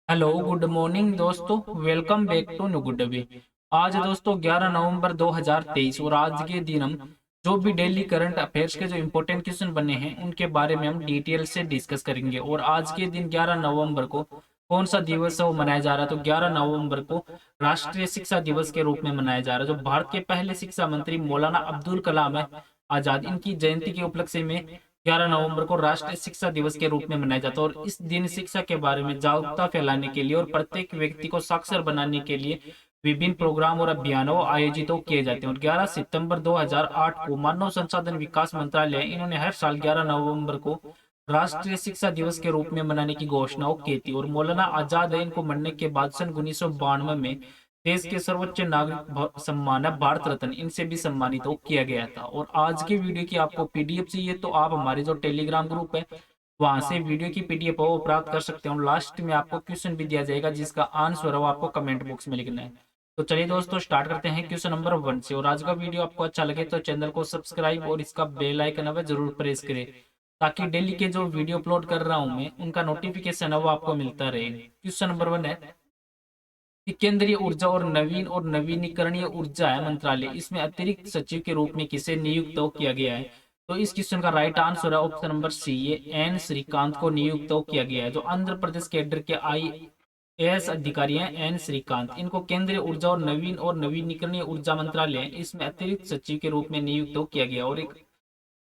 Hello good morning दोस्तों। Welcome back to new good way. आज दोस्तों 11 नवंबर 2023 और आज के दिन हम जो भी डेली करंट अफेयर्स के जो इम्पोर्टेंट क्वेश्चन बने हैं उनके बारे में हम डिटेल से डिस्कस करेंगे। और आज के दिन 11 नवंबर को कौन सा दिवस है वो मनाया जा रहा है, तो 11 नवंबर को राष्ट्रीय शिक्षा दिवस के रूप में मनाया जा रहा है। जो भारत के पहले शिक्षा मंत्री मौलाना अब्दुल कलाम है आजाद, इनकी जयंती के उपलक्ष्य में 11 नवंबर को राष्ट्रीय शिक्षा दिवस के रूप में मनाया जाता है। और इस दिन शिक्षा के बारे में जागरूकता फैलाने के लिए और प्रत्येक व्यक्ति को साक्षर बनाने के लिए विभिन्न प्रोग्राम और अभियानों आयोजित किए जाते हैं। और 11 सितंबर 2008 को मानव संसाधन विकास मंत्रालय इन्होंने हर साल 11 नवंबर को राष्ट्रीय शिक्षा दिवस के रूप में मनाने की घोषणा की थी। और मौलाना आजाद है इनको मरने के बाद सन 1992 में देश के सर्वोच्च नागरिक सम्मान है भारत रत्न, इनसे भी सम्मानित किया गया था। और आज की वीडियो की आपको पीडीएफ चाहिए तो आप हमारे जो टेलीग्राम ग्रुप है वहां से वीडियो की पीडीएफ वो प्राप्त कर सकते हैं। और लास्ट में आपको क्वेश्चन भी दिया जाएगा जिसका आंसर है वो आपको कमेंट बॉक्स में लिखना है। तो चलिए दोस्तों स्टार्ट करते हैं क्वेश्चन नंबर 1 से। और आज का वीडियो आपको अच्छा लगे तो चैनल को सब्सक्राइब और इसका बेल आइकन है वह जरूर प्रेस करें, ताकि डेली के जो वीडियो अपलोड कर रहा हूं मैं उनका नोटिफिकेशन है वो आपको मिलता रहे। क्वेश्चन नंबर 1 है कि केंद्रीय ऊर्जा और नवीनीकरणीय ऊर्जा है मंत्रालय, इसमें अतिरिक्त सचिव के रूप में किसे नियुक्त किया गया है। तो इस क्वेश्चन का राइट आंसर है ऑप्शन नंबर सी, ये एन श्रीकांत को नियुक्त किया गया है। जो आंध्र प्रदेश कैडर के आईएएस अधिकारी हैं एन श्रीकांत, इनको केंद्रीय ऊर्जा और नवीनीकरणीय ऊर्जा मंत्रालय इसमें अतिरिक्त सचिव के रूप में नियुक्त किया गया। और एक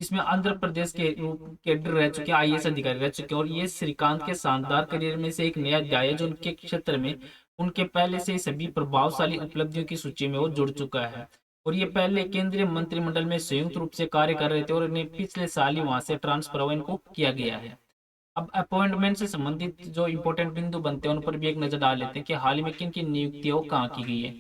इसमें आंध्र प्रदेश के रूप कैडर रह चुके आईएएस अधिकारी रह चुके हैं। और ये श्रीकांत के शानदार करियर में से एक नया अध्याय है जो उनके क्षेत्र में उनके पहले से ही सभी प्रभावशाली उपलब्धियों की सूची में वो जुड़ चुका है। और ये पहले केंद्रीय मंत्रिमंडल में संयुक्त रूप से कार्य कर रहे थे और इन्हें पिछले साल ही वहां से ट्रांसफर इनको किया गया है। अब अपॉइंटमेंट से संबंधित जो इंपॉर्टेंट बिंदु बनते हैं उन पर भी एक नजर डाल लेते हैं कि हाल ही में किन किन नियुक्तियां कहाँ की गई है।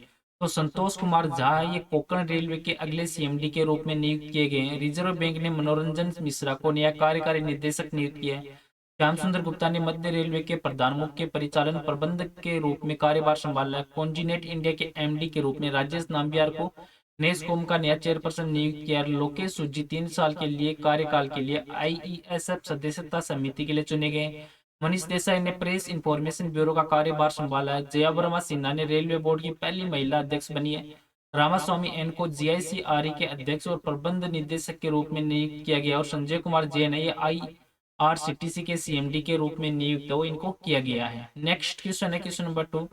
तो संतोष कुमार झा है, ये कोंकण रेलवे के अगले सीएमडी के रूप में नियुक्त किए गए हैं। रिजर्व बैंक ने मनोरंजन मिश्रा को नया कार्यकारी निदेशक नियुक्त किया है। श्याम सुंदर गुप्ता ने मध्य रेलवे के प्रधान मुख्य परिचालन प्रबंधक के रूप में कार्यभार संभाला है। कॉन्जीनेट इंडिया के एमडी के रूप में राजेश नाम्बियार को नेस्कॉम का नया चेयरपर्सन नियुक्त किया। लोकेश सुजी 3 साल के लिए कार्यकाल के लिए आईईएसएफ सदस्यता समिति के लिए चुने गए। मनीष देसाई ने प्रेस इंफॉर्मेशन ब्यूरो का कार्यभार संभाला है। जया वर्मा सिन्हा ने रेलवे बोर्ड की पहली महिला अध्यक्ष बनी है। रामास्वामी एन को जीआईसीआरई के अध्यक्ष और प्रबंध निदेशक के रूप में नियुक्त किया गया। और संजय कुमार जैन है ये आईआरसीटीसी के सीएमडी के रूप में नियुक्त हो इनको किया गया है। नेक्स्ट क्वेश्चन है क्वेश्चन नंबर 2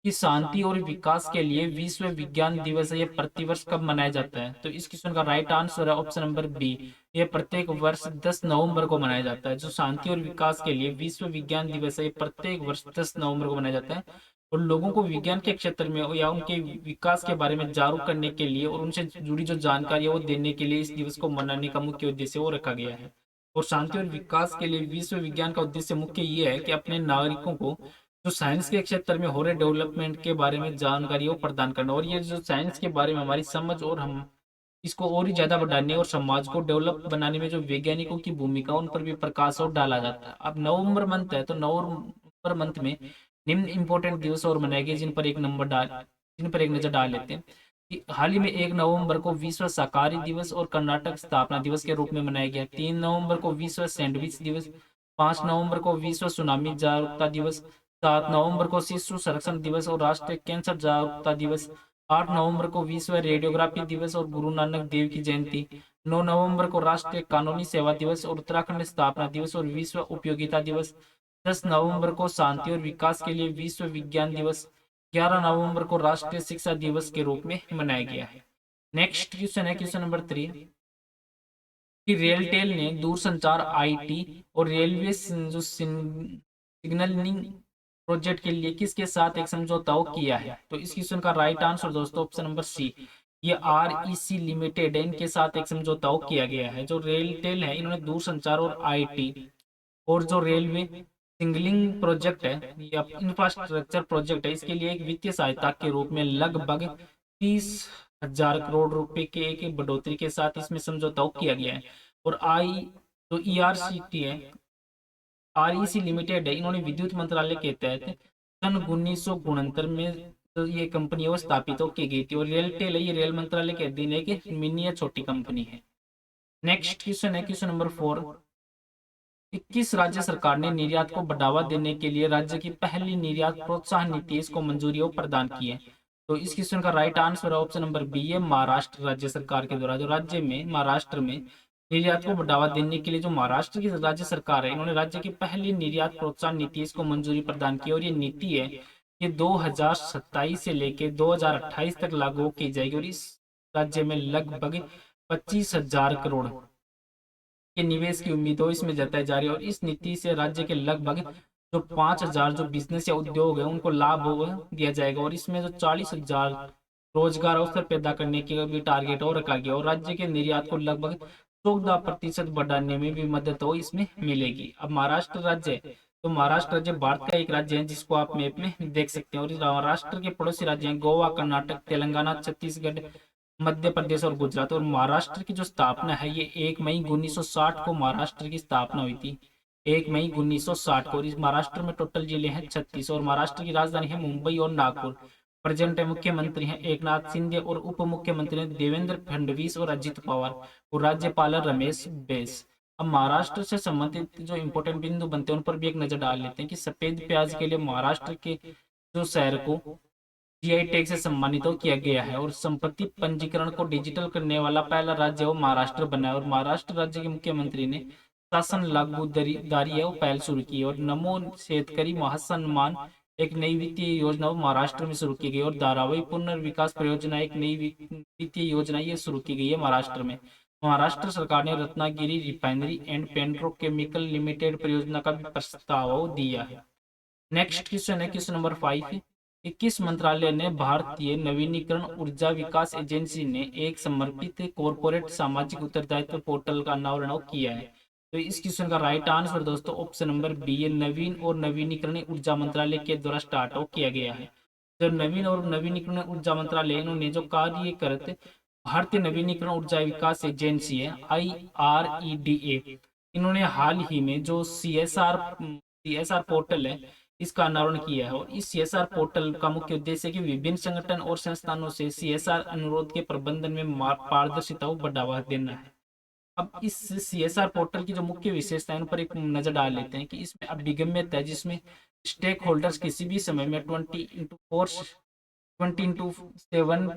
कि शांति और विकास के लिए विश्व विज्ञान दिवस है ये प्रतिवर्ष कब मनाया जाता है। तो इस क्वेश्चन का राइट आंसर है ऑप्शन नंबर बी, ये प्रत्येक वर्ष 10 नवंबर को मनाया जाता है। जो शांति और विकास के लिए विश्व विज्ञान दिवस है ये प्रत्येक वर्ष 10 नवंबर को मनाया जाता है। और लोगों को विज्ञान के क्षेत्र में या उनके विकास के बारे में जागरूक करने के लिए और उनसे जुड़ी जो जानकारी है वो देने के लिए इस दिवस को मनाने का मुख्य उद्देश्य वो रखा गया है। और शांति और विकास के लिए विश्व विज्ञान का उद्देश्य मुख्य ये है कि अपने नागरिकों को जो साइंस के क्षेत्र में हो रहे डेवलपमेंट के बारे में जानकारी वो प्रदान करना। और ये जो साइंस के बारे में हमारी समझ और हम इसको और ही ज्यादा बढ़ाने और समाज को डेवलप बनाने में जो वैज्ञानिकों की भूमिका उन पर भी प्रकाश और डाला जाता है। अब नवंबर मंथ है तो नवंबर मंथ में निम्न इंपॉर्टेंट दिवस और मनाए गए जिन पर एक नजर डाल लेते हैं कि हाल ही में 1 नवंबर को विश्व शाकाहारी दिवस और कर्नाटक स्थापना दिवस के रूप में मनाया गया। 3 नवंबर को विश्व सैंडविच दिवस, 5 नवंबर को विश्व सुनामी जागरूकता दिवस, 7 नवंबर को शिशु संरक्षण दिवस और राष्ट्रीय कैंसर जागरूकता दिवस, 8 नवंबर को विश्व रेडियोग्राफी दिवस और गुरु नानक देव की जयंती, 9 नवंबर को राष्ट्रीय कानूनी सेवा दिवस और उत्तराखंड स्थापना दिवस और विश्व उपयोगिता दिवस, 10 नवंबर को शांति और विकास के लिए विश्व विज्ञान दिवस, 11 नवंबर को राष्ट्रीय शिक्षा दिवस के रूप में मनाया गया है। नेक्स्ट क्वेश्चन है क्वेश्चन नंबर 3 कि रेलटेल ने दूरसंचार आईटी और रेलवे जो सिग्नलिंग प्रोजेक्ट के लिए किसके साथ एक समझौता किया है। तो इस क्वेश्चन का राइट आंसर दोस्तों ऑप्शन नंबर सी, ये आरईसी लिमिटेड है, इनके साथ एक समझौता किया गया है। जो रेलटेल है इन्होंने दूरसंचार और आईटी और जो रेलवे सिग्नलिंग प्रोजेक्ट है या इंफ्रास्ट्रक्चर प्रोजेक्ट है इसके लिए एक वित्तीय सहायता के रूप में लगभग 30,000 करोड़ रुपए के एक बढ़ोतरी के साथ इसमें समझौता किया गया है। और जो ईआरसीटी है आरईसी लिमिटेड है, इन्होंने विद्युत मंत्रालय के तहत सन 1969 में तो ये कंपनी वो स्थापित की गई थी। और रेलटेल है ये रेल मंत्रालय के अधीन एक मिनी या छोटी कंपनी है। नेक्स्ट क्वेश्चन है क्वेश्चन नंबर 4 किस राज्य सरकार ने निर्यात को बढ़ावा देने के लिए राज्य की पहली निर्यात प्रोत्साहन नीति इसको मंजूरी और प्रदान की है? तो इस क्वेश्चन का राइट आंसर है ऑप्शन नंबर बी है महाराष्ट्र राज्य सरकार के द्वारा। जो राज्य में महाराष्ट्र में निर्यात को बढ़ावा देने के लिए जो महाराष्ट्र की राज्य सरकार है, इन्होंने राज्य की पहली निर्यात प्रोत्साहन नीति इसको मंजूरी प्रदान की और ये नीति है ये 2027 से लेके 2028 तक लागू की जाएगी और इस राज्य में लगभग 25,000 करोड़ के निवेश की उम्मीद हो इसमें जताई जा रही है और इस नीति से राज्य के लगभग जो 5,000 जो बिजनेस या उद्योग है उनको लाभ दिया जाएगा और इसमें जो 40,000 रोजगार अवसर पैदा करने के भी टारगेट और रखा गया और राज्य के निर्यात को लगभग 14% बढ़ाने में भी मदद हो इसमें मिलेगी। अब महाराष्ट्र राज्य है, तो महाराष्ट्र राज्य भारत का एक राज्य है जिसको आप मैप में देख सकते हैं और इस महाराष्ट्र के पड़ोसी राज्य हैं गोवा, कर्नाटक, तेलंगाना, छत्तीसगढ़, मध्य प्रदेश और गुजरात। और महाराष्ट्र की जो स्थापना है ये 1 मई 1960 को महाराष्ट्र की स्थापना हुई थी, 1 मई 1960 को। और इस महाराष्ट्र में टोटल जिले हैं 36 और महाराष्ट्र की राजधानी है मुंबई और नागपुर। प्रेजेंट मुख्यमंत्री हैं एकनाथ शिंदे और उप मुख्यमंत्री हैं देवेंद्र फडणवीस और अजित पवार और राज्यपाल रमेश बैस। अब महाराष्ट्र से संबंधित जो इंपॉर्टेंट बिंदु बनते हैं उन पर भी एक नजर डाल लेते हैं कि सफेद प्याज के लिए महाराष्ट्र के जो शहर को जीआई टैग से सम्मानित किया गया है और संपत्ति पंजीकरण को डिजिटल करने वाला पहला राज्य वो महाराष्ट्र बना है और महाराष्ट्र राज्य के मुख्यमंत्री ने शासन लागूदारी है वो पहल शुरू की और नमो शेतकरी महासम्मान एक नई वित्तीय योजना वो महाराष्ट्र में शुरू की गई और धारावाही पुनर्विकास परियोजना एक नई वित्तीय योजना ये शुरू की गई है महाराष्ट्र में। महाराष्ट्र सरकार ने Ratnagiri refinery and petrochemical limited परियोजना का भी प्रस्ताव दिया है। नेक्स्ट क्वेश्चन है क्वेश्चन नंबर 5 कि किस मंत्रालय ने भारतीय नवीनीकरण ऊर्जा विकास एजेंसी ने एक समर्पित कॉरपोरेट सामाजिक उत्तरदायित्व पोर्टल का अनावरण किया है? तो इस क्वेश्चन का राइट आंसर दोस्तों ऑप्शन नंबर बी है नवीन और नवीनीकरण ऊर्जा मंत्रालय के द्वारा स्टार्ट किया गया है। जो नवीन और नवीनीकरण ऊर्जा मंत्रालय इन्होंने जो कार्य करते भारतीय नवीनीकरण ऊर्जा विकास एजेंसी है IREDA, इन्होंने हाल ही में जो CSR पोर्टल है इसका अनावरण किया है और इस CSR पोर्टल का मुख्य उद्देश्य है कि विभिन्न संगठन और संस्थानों से CSR अनुरोध के प्रबंधन में पारदर्शिता को बढ़ावा देना है। अब इस CSR पोर्टल की जो मुख्य विशेषता है उन पर एक नजर डाल लेते हैं कि इसमें अभिगम्यता है जिसमें स्टेक होल्डर्स किसी भी समय में 20x7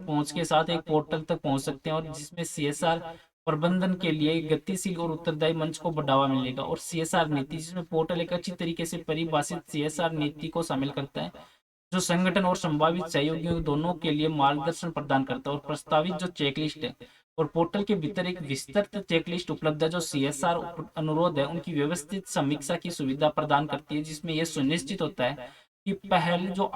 पहुंच के साथ एक पोर्टल तक पहुंच सकते हैं और जिसमें CSR प्रबंधन के लिए गतिशील और उत्तरदायी मंच को बढ़ावा मिलेगा और CSR नीति जिसमें पोर्टल एक अच्छी तरीके से परिभाषित CSR नीति को शामिल करता है जो संगठन और संभावित सहयोगियों दोनों के लिए मार्गदर्शन प्रदान करता है और प्रस्तावित जो चेकलिस्ट है और पोर्टल के भीतर एक विस्तृत चेकलिस्ट उपलब्ध है जो CSR अनुरोध है उनकी व्यवस्थित समीक्षा की सुविधा प्रदान करती है जिसमें यह सुनिश्चित होता है कि पहल जो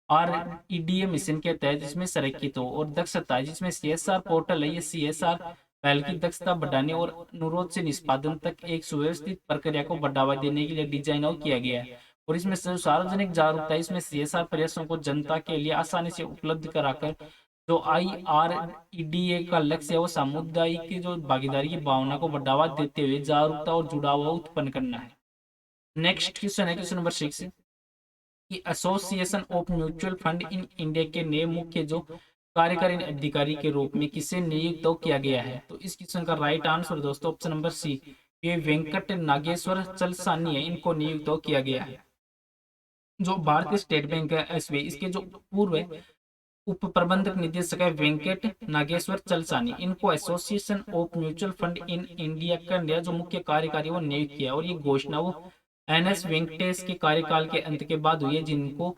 IREDA मिशन के तहत जिसमें संरेखित हो और दक्षता है जिसमें CSR पोर्टल है ये CSR पहल की दक्षता बढ़ाने और अनुरोध से निष्पादन तक एक सुव्यवस्थित प्रक्रिया को बढ़ावा देने के लिए डिजाइन किया गया है और इसमें सार्वजनिक जागरूकता इसमें CSR प्रयासों को जनता के लिए आसानी से उपलब्ध कराकर जो IREDA का लक्ष्य है वो सामुदायिक जो भागीदारी की भावना को बढ़ावा देते हुए जागरूकता और जुड़ाव उत्पन्न करना है। नेक्स्ट क्वेश्चन है क्वेश्चन नंबर 6 कि association of mutual fund in India के नए मुख्य जो कार्यकारी अधिकारी के रूप में किसे नियुक्त किया गया है? तो इस क्वेश्चन का राइट आंसर दोस्तों ऑप्शन नंबर सी ये वेंकट नागेश्वर चलसानी है, इनको नियुक्त किया गया है। जो भारतीय स्टेट बैंक है SBI इसके जो पूर्व उप प्रबंधक निदेशक है वेंकट नागेश्वर चलसानी, इनको association of mutual fund in India का नया जो मुख्य कार्यकारी वो नियुक्त किया और ये घोषणा वो NS वेंकटेश के कार्यकाल के अंत के बाद हुई है जिनको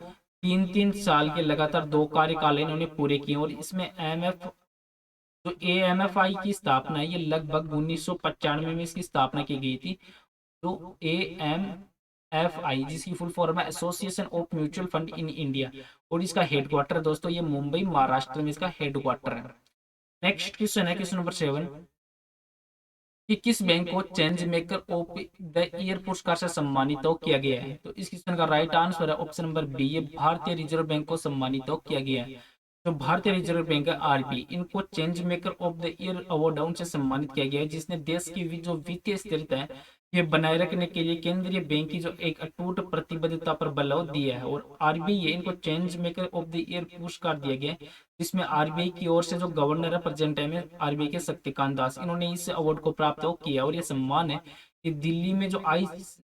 3-3 साल के लगातार 2 कार्यकाल इन्होंने पूरे किए और इसमें जो AMFI की स्थापना है ये लगभग 1995 में इसकी स्थापना की गई थी। जो AMFI जिसकी फुल फॉर्म है association of mutual fund in India और इसका हेडक्वार्टर दोस्तों ये मुंबई महाराष्ट्र में इसका हेडक्वार्टर है। नेक्स्ट क्वेश्चन है क्वेश्चन नंबर 7 कि किस बैंक को change maker of the year पुरस्कार से सम्मानित किया गया है? तो इस क्वेश्चन का राइट आंसर है ऑप्शन नंबर बी ये भारतीय रिजर्व बैंक को सम्मानित किया गया है। जो भारतीय रिजर्व बैंक है RBI इनको change maker of the year award उनसे सम्मानित किया गया है जिसने देश की जो वित्तीय स्थिरता है ये बनाए रखने के लिए केंद्रीय बैंक की जो एक अटूट प्रतिबद्धता पर बल दिया है और RBI इनको change maker of the year पुरस्कार दिया गया है जिसमें RBI की ओर से जो गवर्नर रिप्रेजेंटेटिव RBI के शक्तिकांत दास इन्होंने इस अवार्ड को प्राप्त किया और ये सम्मान है कि दिल्ली में जो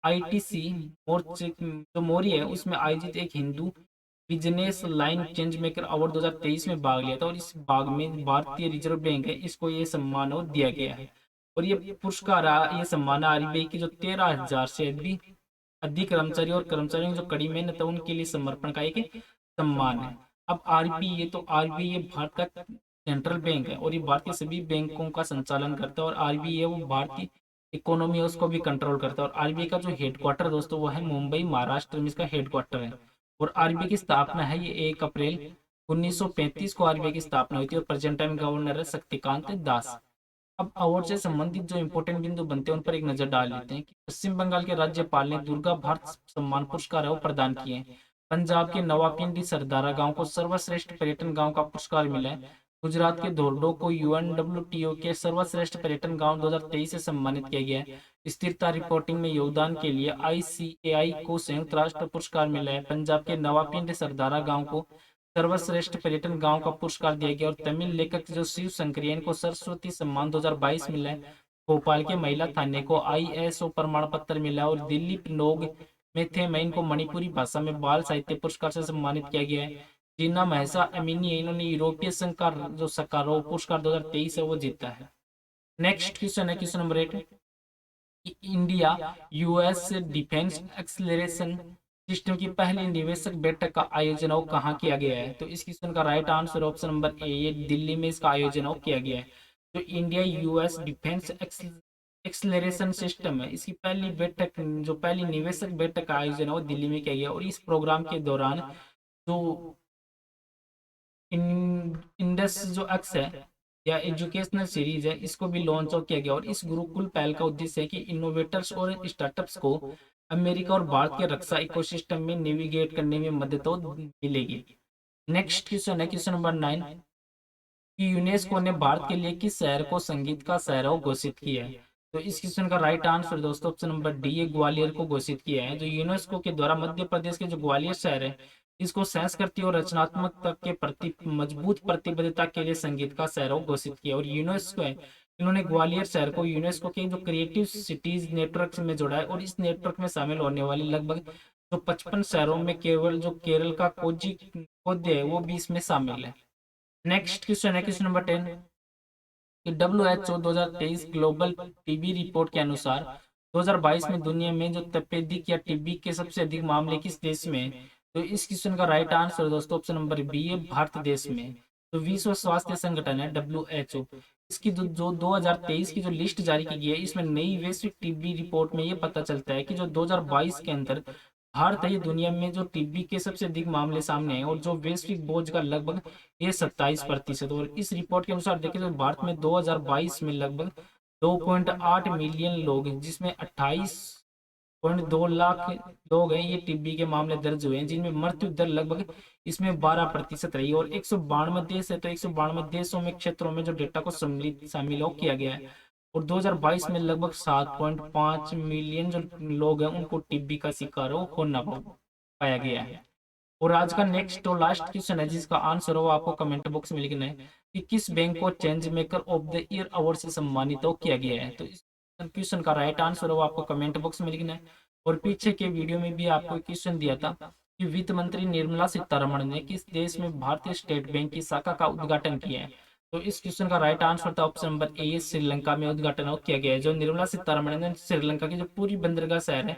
आईटीसी मोर्चे जो मोरी है उसमें आयोजित एक Hindu business line change maker award 2023 में भाग लिया था, और इस भाग में भारतीय रिजर्व बैंक है इसको ये सम्मान और दिया गया है। और ये पुरस्कार ये सम्मान आरबीआई की जो 13,000 से भी अधिक कर्मचारी और कर्मचारियों की जो कड़ी मेहनत है उनके लिए समर्पण का एक सम्मान है। अब आरबीआई ये तो आरबीआई ये भारत का सेंट्रल बैंक है और ये भारतीय सभी बैंकों का संचालन करता है, और आरबीआई है वो भारतीय इकोनॉमी है उसको भी कंट्रोल करता है। और आरबीआई का जो हेडक्वार्टर दोस्तों वो है मुंबई महाराष्ट्र में इसका हेडक्वार्टर है। और आरबीआई की स्थापना है ये 1 अप्रैल 1935 को आरबीआई की स्थापना हुई थी, और प्रेजेंट टाइम गवर्नर है शक्तिकांत दास। अब अवार्ड से संबंधित जो इंपॉर्टेंट बिंदु बनते हैं उन पर एक नजर डाल लेते हैं कि पश्चिम बंगाल के राज्यपाल ने दुर्गा भारत सम्मान पुरस्कार है वो प्रदान किए हैं। पंजाब के नवापिंडी सरदारा गांव को सर्वश्रेष्ठ पर्यटन गांव का पुरस्कार मिला है। गुजरात के धोर्डो को यूएनडब्ल्यूटीओ के सर्वश्रेष्ठ पर्यटन गांव 2023 से सम्मानित किया गया है। स्थिरता रिपोर्टिंग में योगदान के लिए आईसीएआई को संयुक्त राष्ट्र पुरस्कार मिला है। पंजाब के नवापिंडी सरदारा गांव को सर्वश्रेष्ठ पर्यटन गांव का पुरस्कार दिया गया, और तमिल लेखक जो शिव शंकरियन को सरस्वती सम्मान 2022 मिला है। भोपाल के महिला थाने को आईएसओ प्रमाण पत्र मिला, और दिल्ली नोग में थे मैन को मणिपुरी भाषा में बाल साहित्य पुरस्कार से सम्मानित किया गया है। जीना महसा अमीनी इन्होंने यूरोपीय संघ का जो सकारो पुरस्कार 2023 है वो जीता है। नेक्स्ट क्वेश्चन है क्वेश्चन नंबर 8 कि India US defence acceleration system की पहली निवेशक बैठक का आयोजन हो कहाँ किया गया है। तो इस क्वेश्चन का right answer option number A, ये दिल्ली में इसका आयोजन हो किया गया है। जो India US defence acceleration system है इसकी पहली बैठक जो पहली निवेशक बैठक का आयोजन हो दिल्ली में किया गया, और इस प्रोग्राम के दौरान जो इंडस जो एक्स है या एजुकेशनल सीरीज है इसको भी लॉन्च किया गया, और इस गुरुकुल पहल का उद्देश्य है कि इनोवेटर्स और स्टार्टअप्स को अमेरिका और भारत के रक्षा इकोसिस्टम में नेविगेट करने में मदद तो मिलेगी। नेक्स्ट क्वेश्चन है क्वेश्चन नंबर 9 कि यूनेस्को ने भारत के लिए किस शहर को संगीत का शहर घोषित किया है। तो इस क्वेश्चन का राइट आंसर दोस्तों ऑप्शन नंबर डी, ये ग्वालियर को घोषित किया है। जो यूनेस्को के द्वारा मध्य प्रदेश के जो ग्वालियर शहर है इसको संस्कृति और रचनात्मकता के प्रति मजबूत प्रतिबद्धता के लिए संगीत का शहर घोषित किया। और यूनेस्को है इन्होंने ग्वालियर शहर को यूनेस्को के जो क्रिएटिव सिटीज नेटवर्क में जोड़ा है, और इस नेटवर्क में शामिल होने वाले लगभग जो 55 शहरों में केवल जो केरल का कोझिकोड है वो भी इसमें शामिल है। नेक्स्ट क्वेश्चन है क्वेश्चन नंबर 10 कि WHO 2023 ग्लोबल टीबी रिपोर्ट के अनुसार 2022 में दुनिया में जो तपेदिक या टीबी के सबसे अधिक मामले किस देश में हैं? तो इस क्वेश्चन का राइट आंसर दोस्तों ऑप्शन नंबर बी है, भारत देश में। तो विश्व स्वास्थ्य संगठन है WHO इसकी जो 2023 की जो लिस्ट जारी की गई है इसमें नई वैश्विक टीबी रिपोर्ट में ये पता चलता है कि जो 2022 के अंदर भारत है ये दुनिया में जो टीबी के सबसे अधिक मामले सामने हैं, और जो वैश्विक बोझ का लगभग ये 27%। और इस रिपोर्ट के अनुसार देखें तो भारत में 2022 में लगभग 2.8 मिलियन लोग हैं, जिसमें 28.2 लाख लोग हैं ये टीबी के मामले दर्ज हुए हैं, जिनमें मृत्यु दर लगभग इसमें 12% रही। और 192 देश है तो 192 देशों में क्षेत्रों में जो डेटा को शामिल किया गया है, और 2022 में लगभग 7.5 मिलियन जो लोग हैं उनको टीबी का शिकार होना पाया गया है। और आज का नेक्स्ट और लास्ट क्वेश्चन है जिसका आंसर हो आपको कमेंट बॉक्स में लिखना है कि किस बैंक को change maker of the year award से सम्मानित किया गया है। तो इस क्वेश्चन का राइट आंसर हो आपको कमेंट बॉक्स में लिखना है। और पीछे के वीडियो में भी आपको क्वेश्चन दिया था कि वित्त मंत्री निर्मला सीतारमण ने किस देश में भारतीय स्टेट बैंक की शाखा का उद्घाटन किया है। तो इस क्वेश्चन का राइट आंसर था ऑप्शन नंबर ए, श्रीलंका में उद्घाटन किया गया है। जो निर्मला सीतारमण ने श्रीलंका की जो पूरी बंदरगाह शहर है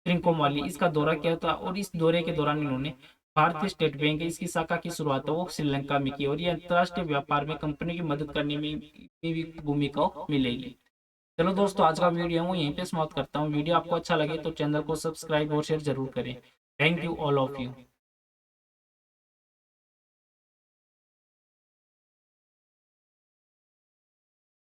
त्रिकोमाली इसका दौरा किया था, और इस दौरे के दौरान इन्होंने भारतीय स्टेट बैंक इसकी शाखा की शुरुआत वो श्रीलंका में की, और ये अंतर्राष्ट्रीय व्यापार में कंपनी की मदद करने में भी भूमिका मिलेगी। चलो दोस्तों आज का वीडियो मैं यहीं पे समाप्त करता हूँ। वीडियो आपको अच्छा लगे तो चैनल को सब्सक्राइब और शेयर जरूर करें। Thank you all of you.